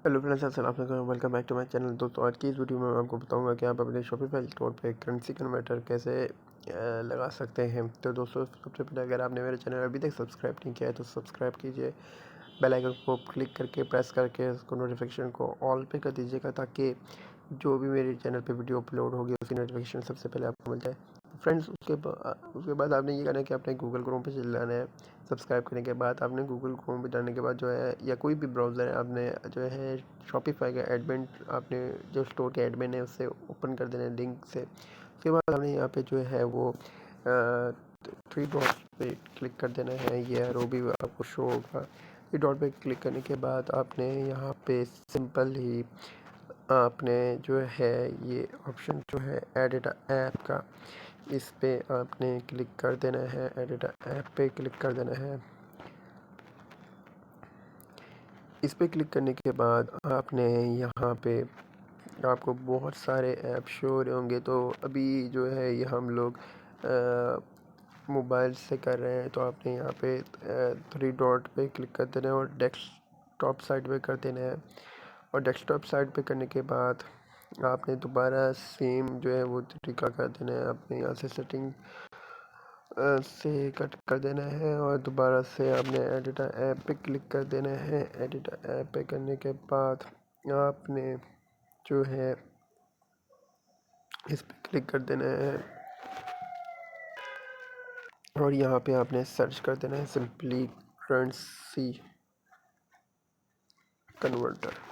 Hello friends, अस्सलाम वालेकुम। Welcome back to my channel. दोस्तों, आज की इस वीडियो में मैं आपको बताऊंगा कि आप अपने शॉपिफाई स्टोर पे करेंसी कन्वर्टर कैसे लगा सकते हैं। तो दोस्तों, सबसे पहले अगर आपने मेरे चैनल अभी तक सब्सक्राइब नहीं किया है तो सब्सक्राइब कीजिए। बेल आइकन को क्लिक करके प्रेस करके उसको नोटिफिकेशन को ऑल पे कर दीजिएगा, ताकि जो भी मेरे चैनल पे वीडियो अपलोड होगी उसकी नोटिफिकेशन सबसे पहले आपको मिल जाए। फ्रेंड्स, उसके बाद आपने ये करना है कि आपने गूगल क्रोम पे चले जाना है। सब्सक्राइब करने के बाद आपने गूगल क्रोम पे जाने के बाद जो है, या कोई भी ब्राउज़र है, आपने जो है शॉपिफाई का एडमिन, आपने जो स्टोर के एडमिन है उससे ओपन कर देना है लिंक से। उसके बाद आपने यहाँ पे जो है वो थ्री डॉट पे क्लिक कर देना है। ये एरो भी आपको शो होगा। थ्री डॉट पे क्लिक करने के बाद आपने यहाँ पे सिंपल ही आपने जो है ये ऑप्शन जो है एडिट ऐप का, इस पे आपने क्लिक कर देना है। एडिट ऐप पे क्लिक कर देना है। इस पे क्लिक करने के बाद आपने यहाँ पे आपको बहुत सारे ऐप शो हो रहे होंगे। तो अभी जो है ये हम लोग मोबाइल से कर रहे हैं, तो आपने यहाँ पे थ्री डॉट पे क्लिक कर देना है और डेस्कटॉप साइड पे कर देना है। और डेस्कटॉप साइड पे करने के बाद आपने दोबारा सेम जो है वो तरीका कर देना है। आपने यहाँ से सेटिंग से कट कर देना है और दोबारा से आपने एडिट ऐप पे क्लिक कर देना है। एडिट ऐप पे करने के बाद आपने जो है इस पे क्लिक कर देना है और यहाँ पे आपने सर्च कर देना है simply currency converter.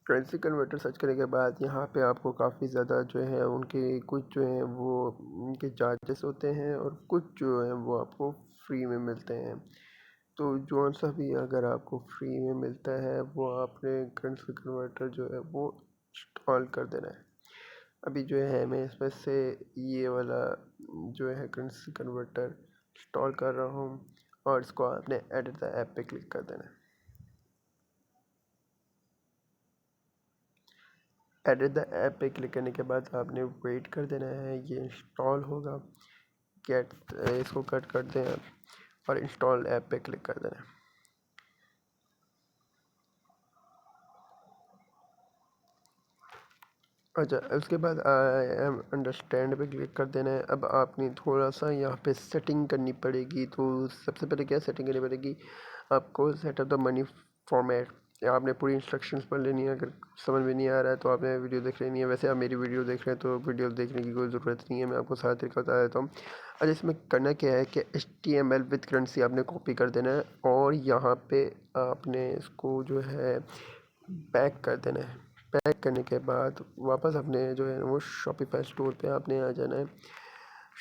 Currency converter search करने के बाद यहाँ पे आपको काफ़ी ज़्यादा जो है उनके कुछ जो है वो उनके चार्जेस होते हैं और कुछ जो है वो आपको फ्री में मिलते हैं। तो जो सा भी अगर आपको फ्री में मिलता है वो आपने करेंसी कन्वर्टर जो है वो इंस्टॉल कर देना है। अभी जो है मैं इसमें से ये वाला जो है करेंसी कन्वर्टर इंस्टॉल कर रहा हूँ और इसको आपने एडिट द ऐप पे क्लिक कर देना है। एडिट द ऐप पे क्लिक करने के बाद आपने वेट कर देना है, ये इंस्टॉल होगा। गेट इसको कट कर दें आप और इंस्टॉल ऐप पे क्लिक कर देना है। अच्छा, उसके बाद आई एम अंडरस्टैंड पे क्लिक कर देना है। अब आपने थोड़ा सा यहाँ पे सेटिंग करनी पड़ेगी। तो सबसे पहले क्या सेटिंग करनी पड़ेगी, आपको सेटअप द मनी फॉर्मेट। आपने पूरी इंस्ट्रक्शंस पढ़ लेनी है। अगर समझ में नहीं आ रहा है तो आपने वीडियो देख लेनी है। वैसे आप मेरी वीडियो देख रहे हैं तो वीडियो देखने की कोई ज़रूरत नहीं है, मैं आपको सारा तरीका बता देता हूँ। अच्छा, इसमें करना क्या है कि HTML विद करेंसी आपने कॉपी कर देना है और यहाँ पे आपने इसको जो है बैक कर देना है। पैक करने के बाद वापस अपने जो है वो शॉपिफाई स्टोर पे आपने आ जाना है।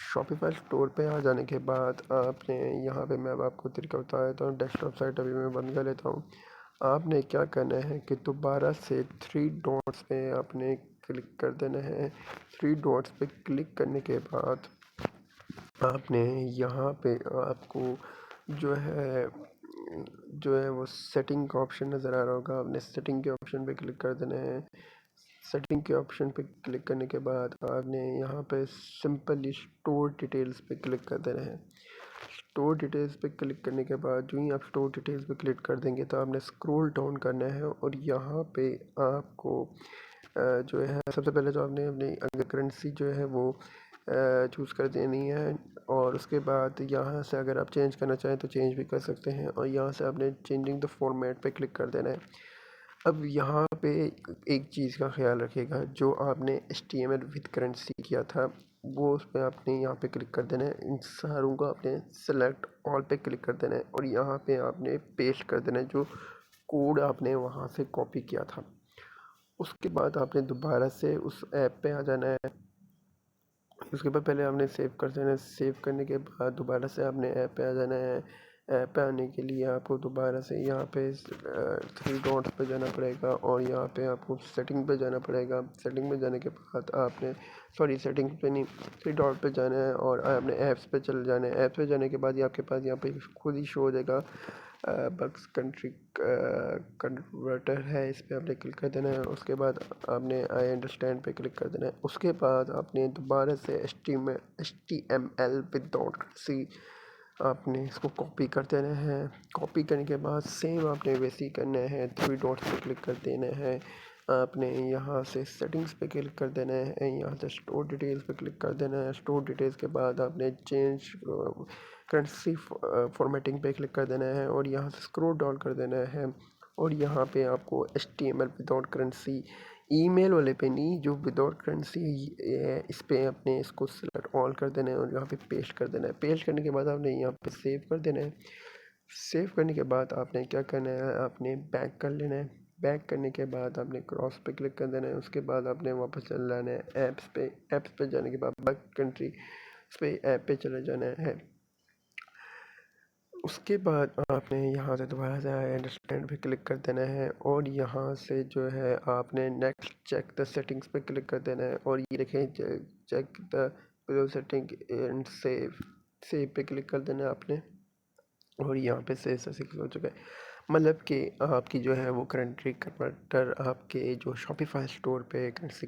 शॉपिफाई स्टोर पे आ जाने के बाद आपने यहाँ पे मैं अब आपको तरीका बता देता हूँ। डेस्कटॉप साइट अभी मैं बंद कर लेता हूँ। आपने क्या करना है कि दोबारा से थ्री डॉट्स पे आपने क्लिक कर देना है। थ्री डॉट्स पे क्लिक करने के बाद आपने यहाँ पे आपको जो है वो सेटिंग का ऑप्शन नज़र आ रहा होगा। आपने सेटिंग के ऑप्शन पे क्लिक कर देना है। सेटिंग के ऑप्शन पे क्लिक करने के बाद आपने यहाँ पे सिंपली स्टोर डिटेल्स पे क्लिक कर देना है। स्टोर डिटेल्स पे क्लिक करने के बाद जो ही आप स्टोर डिटेल्स पे क्लिक कर देंगे तो आपने स्क्रॉल डाउन करना है और यहाँ पे आपको जो है सबसे पहले तो आपने अपनी करेंसी जो है वो चूज़ कर देनी है। और उसके बाद यहाँ से अगर आप चेंज करना चाहें तो चेंज भी कर सकते हैं और यहाँ से आपने चेंजिंग द फॉर्मेट पे क्लिक कर देना है। अब यहाँ पे एक चीज़ का ख्याल रखिएगा, जो आपने HTML विद करेंसी किया था वो उस पर आपने यहाँ पे क्लिक कर देना है। इन सारों को आपने सेलेक्ट ऑल पे क्लिक कर देना है और यहाँ पे आपने पेस्ट कर देना है जो कोड आपने वहाँ से कॉपी किया था। उसके बाद आपने दोबारा से उस ऐप पे आ जाना है। उसके बाद पहले आपने सेव कर देना है। सेव करने के बाद दोबारा से आपने ऐप पे आ जाना है। ऐप पे आने के लिए आपको दोबारा से यहाँ पे थ्री डॉट्स पे जाना पड़ेगा और यहाँ पे आपको सेटिंग पे जाना पड़ेगा। सेटिंग में जाने के बाद आपने सेटिंग पे नहीं, थ्री डॉट पे जाना है और आपने ऐप्स पे चले जाना है। ऐप्स पे जाने के बाद ये आपके पास यहाँ पे खुद ही शो हो जाएगा बक्स कंट्री कन्वर्टर है, इस पर आपने क्लिक कर देना है। उसके बाद आपने आई अंडरस्टैंड पे क्लिक कर देना है। उसके बाद आपने दोबारा से HTML विदाउट करेंसी आपने इसको कॉपी कर देना है। कॉपी करने के बाद सेम आपने वैसे ही करना है, 3 डॉट्स पे क्लिक कर देना है। आपने यहाँ से सेटिंग्स पे क्लिक कर देना है, यहाँ से स्टोर डिटेल्स पे क्लिक कर देना है। स्टोर डिटेल्स के बाद आपने चेंज करेंसी फॉर्मेटिंग पे क्लिक कर देना है और यहाँ से स्क्रॉल डाउन कर देना है और यहाँ पे आपको HTML विदाउट करेंसी, ईमेल वाले पे नहीं, जो विदाउट करेंसी है इस पे अपने इसको सेलेक्ट ऑल कर देना है और यहाँ पे पेस्ट कर देना है। पेस्ट करने के बाद आपने यहाँ पे सेव कर देना है। सेव करने के बाद आपने क्या करना है, आपने बैक कर लेना है। बैक करने के बाद आपने क्रॉस पे क्लिक कर देना है। उसके बाद आपने वापस चल जाना है ऐप्स पे। ऐप्स पे जाने के बाद बैक कंट्री उस पे ऐप पे चले जाना है। उसके बाद आपने यहाँ से दोबारा से आई अंडरस्टैंड पे क्लिक कर देना है और यहाँ से जो है आपने नेक्स्ट चेक द सेटिंग्स पे क्लिक कर देना है और ये देखें check the setting and save पे क्लिक कर देना है आपने और यहाँ पे सेव सक्सेस हो चुका है। मतलब कि आपकी जो है वो करेंसी कन्वर्टर आपके जो शॉपिफाई स्टोर पे करेंसी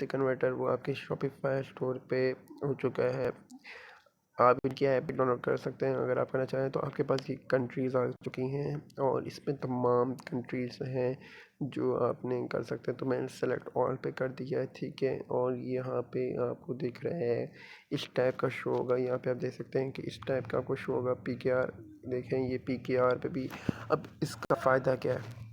कन्वर्टर वो आपके शॉपिफाई स्टोर पे हो चुका है। आप इनकी ऐप भी डाउनलोड कर सकते हैं अगर आप करना चाहें तो। आपके पास ये कंट्रीज़ आ चुकी हैं और इसमें तमाम कंट्रीज़ हैं जो आपने कर सकते हैं। तो मैंने सेलेक्ट ऑल पे कर दिया है, ठीक है। और यहाँ पे आपको दिख रहा है इस टाइप का शो होगा। यहाँ पे आप देख सकते हैं कि इस टाइप का आपको शो होगा। PKR देखें, ये PKR पे भी। अब इसका फ़ायदा क्या है?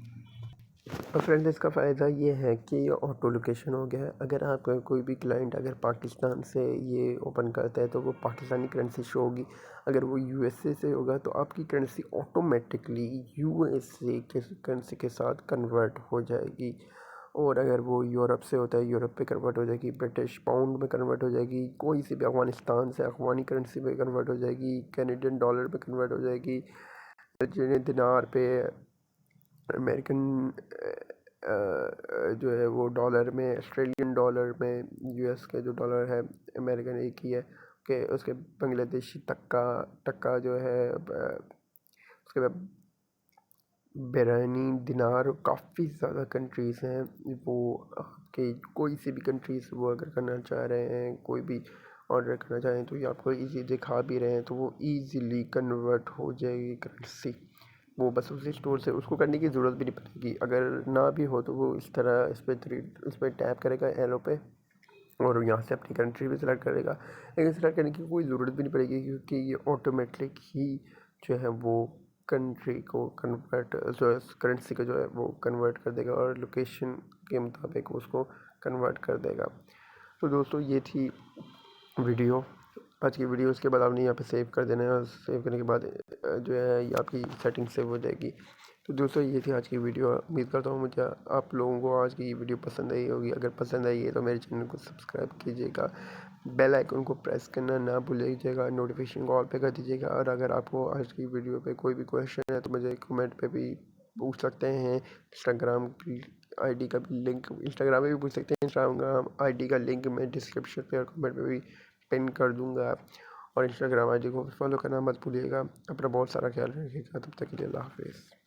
और फ्रेंड्स इसका फ़ायदा ये है कि ये ऑटो लोकेशन हो गया है। अगर आपका कोई भी क्लाइंट अगर पाकिस्तान से ये ओपन करता है तो वो पाकिस्तानी करेंसी शो होगी। अगर वो USA से होगा तो आपकी करेंसी ऑटोमेटिकली USA के करेंसी के साथ कन्वर्ट हो जाएगी। और अगर वो यूरोप से होता है यूरोप पे कन्वर्ट हो जाएगी, ब्रिटिश पाउंड में कन्वर्ट हो जाएगी, कोई सी भी अफ़गानिस्तान से अफ़गानी करेंसी में कन्वर्ट हो जाएगी, कैनेडियन डॉलर में कन्वर्ट हो जाएगी, अर्जेंटीनी दिनार पे, अमेरिकन जो है वो डॉलर में, ऑस्ट्रेलियन डॉलर में, US का जो डॉलर है अमेरिकन एक ही है कि उसके बांग्लादेशी टक्का जो है उसके बाद बहरीनी दिनार। काफ़ी ज़्यादा कंट्रीज़ हैं वो आपके कोई सी भी कंट्रीज़ वो अगर करना चाह रहे हैं, कोई भी ऑर्डर करना चाहें तो ये आपको इजी दिखा भी रहे हैं तो वो ईज़िली कन्वर्ट हो जाएगी करेंसी। वो बस उसी स्टोर से उसको करने की ज़रूरत भी नहीं पड़ेगी। अगर ना भी हो तो वो इस तरह इस पर टैप करेगा एरो पे और यहाँ से अपनी कंट्री भी सिलेक्ट करेगा। लेकिन सिलेक्ट करने की कोई ज़रूरत भी नहीं पड़ेगी क्योंकि ये ऑटोमेटिक ही जो है वो कंट्री को कन्वर्ट जो करेंसी को जो है वो कन्वर्ट कर देगा और लोकेशन के मुताबिक उसको कन्वर्ट कर देगा। तो दोस्तों ये थी वीडियो, आज की वीडियो। उसके बाद आपने यहाँ पे सेव कर देना है और सेव करने के बाद जो है ये आपकी सेटिंग सेव हो जाएगी। तो दोस्तों ये थी आज की वीडियो। उम्मीद करता हूँ मुझे आप लोगों को आज की वीडियो पसंद आई होगी। अगर पसंद आई है तो मेरे चैनल को सब्सक्राइब कीजिएगा, बेल आइकन को प्रेस करना ना भूलिएगा, नोटिफिकेशन को ऑल पे कर दीजिएगा। और अगर आपको आज की वीडियो पे कोई भी क्वेश्चन है तो मुझे कमेंट पे भी पूछ सकते हैं। इंस्टाग्राम की ID का भी लिंक, इंस्टाग्राम में भी पूछ सकते हैं। इंस्टाग्राम ID का लिंक मैं डिस्क्रिप्शन पे और कमेंट पे भी पिन कर दूंगा। और इंस्टाग्राम ID को फॉलो करना मत भूलिएगा। अपना बहुत सारा ख्याल रखिएगा। तब तक के लिए अल्लाह हाफिज़।